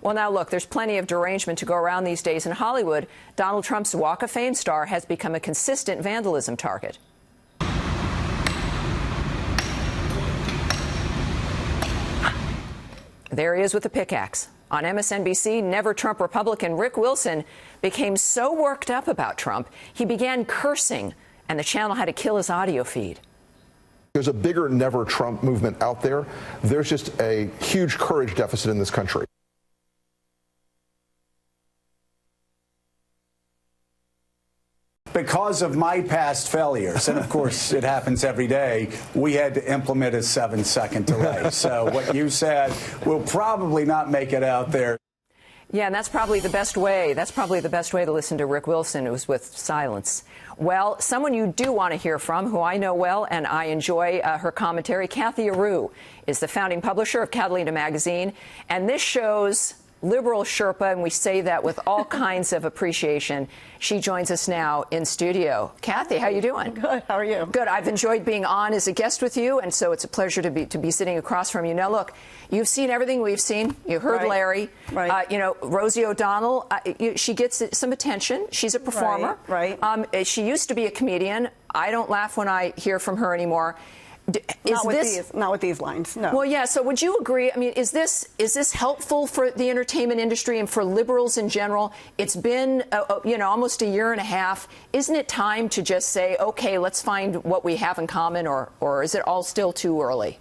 Well, now look, there's plenty of derangement to go around these days in Hollywood. Donald Trump's Walk of Fame star has become a consistent vandalism target. There he is with the pickaxe. On MSNBC, Never Trump Republican Rick Wilson became so worked up about Trump, he began cursing, and the channel had to kill his audio feed. There's a bigger Never Trump movement out there. There's just a huge courage deficit in this country. Because of my past failures, and of course it happens every day, we had to implement a 7-second delay. So what you said will probably not make it out there. Yeah, and that's probably the best way. That's probably the best way to listen to Rick Wilson, was with silence. Well, someone you do want to hear from, who I know well and I enjoy her commentary, Cathy Areu, is the founding publisher of Catalina magazine, and this show's liberal Sherpa, and we say that with all kinds of appreciation. She joins us now in studio. Cathy, how you doing? Good. How are you? Good. I've enjoyed being on as a guest with you, and so it's a pleasure to be sitting across from you. Now, look, you've seen everything we've seen. You heard Right. Larry. Right. You know, Rosie O'Donnell. She gets some attention. She's a performer. Right. She used to be a comedian. I don't laugh when I hear from her anymore. Not with these lines, no. Well, yeah, so would you agree? I mean, is this helpful for the entertainment industry and for liberals in general? It's been, almost a year and a half. Isn't it time to just say, okay, let's find what we have in common, or is it all still too early?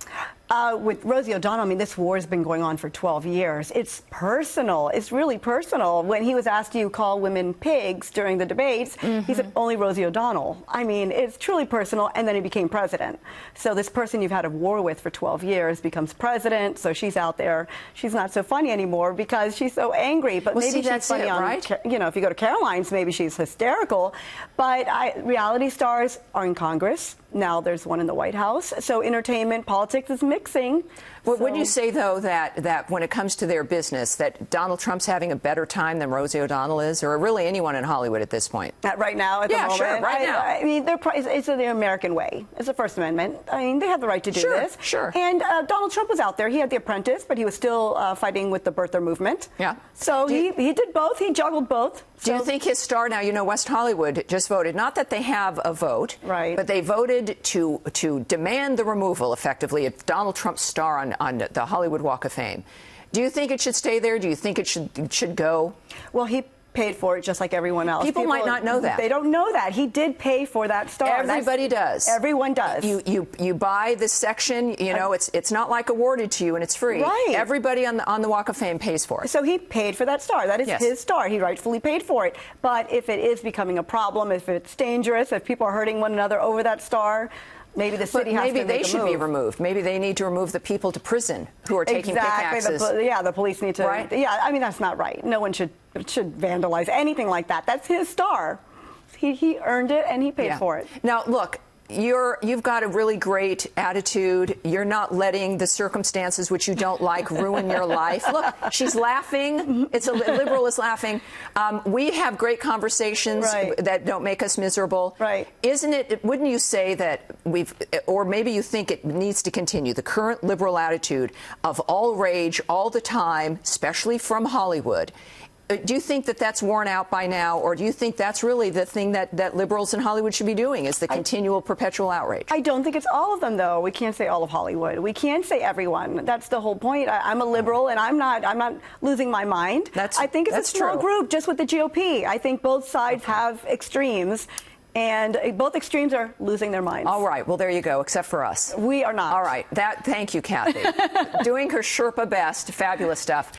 With Rosie O'Donnell, I mean, this war has been going on for 12 years. It's personal. It's really personal. When he was asked, do you call women pigs during the debates, he said, only Rosie O'Donnell. I mean, it's truly personal, and then he became president. So this person you've had a war with for 12 years becomes president, so she's out there. She's not so funny anymore because she's so angry. But maybe she's funny on, right? If you go to Caroline's, maybe she's hysterical. But reality stars are in Congress. Now there's one in the White House. So entertainment, politics is mixing. Well, wouldn't you say, though, that when it comes to their business, that Donald Trump's having a better time than Rosie O'Donnell is, or really anyone in Hollywood at this point? Right now, at the moment? Sure, right now. I mean, it's the American way. It's the First Amendment. I mean, they have the right to do this. Sure. And Donald Trump was out there. He had The Apprentice, but he was still fighting with the birther movement. Yeah. So he did both. He juggled both. Do you think his star now, West Hollywood just voted, not that they have a vote, right, but they voted to demand the removal, effectively, of Donald Trump's star on the Hollywood Walk of Fame. Do you think it should stay there? Do you think it should go? Well, he paid for it just like everyone else. People might not know that. They don't know that. He did pay for that star. Everybody does. Everyone does. You buy this section, it's not like awarded to you and it's free. Right. Everybody on the Walk of Fame pays for it. So he paid for that star. That is his star. He rightfully paid for it. But if it is becoming a problem, if it's dangerous, if people are hurting one another over that star, maybe the city has to make a move. Maybe they should be removed. Maybe they need to remove the people to prison who are taking pickaxes. The police need to. Right? Yeah, I mean, that's not right. No one should vandalize anything like that. That's his star. He earned it and he paid for it. Now, look, you've got a really great attitude. You're not letting the circumstances which you don't like ruin your life. Look, she's laughing. It's a liberal is laughing. We have great conversations that don't make us miserable. Right. Wouldn't you say that or maybe you think it needs to continue, the current liberal attitude of all rage all the time, especially from Hollywood? Do you think that that's worn out by now, or do you think that's really the thing that liberals in Hollywood should be doing, is the continual, perpetual outrage? I don't think it's all of them, though. We can't say all of Hollywood. We can't say everyone. That's the whole point. I'm a liberal, and I'm not losing my mind. I think it's a small group, just with the GOP. I think both sides have extremes. And both extremes are losing their minds. All right. Well, there you go, except for us. We are not. All right. Thank you, Cathy. Doing her Sherpa best. Fabulous stuff.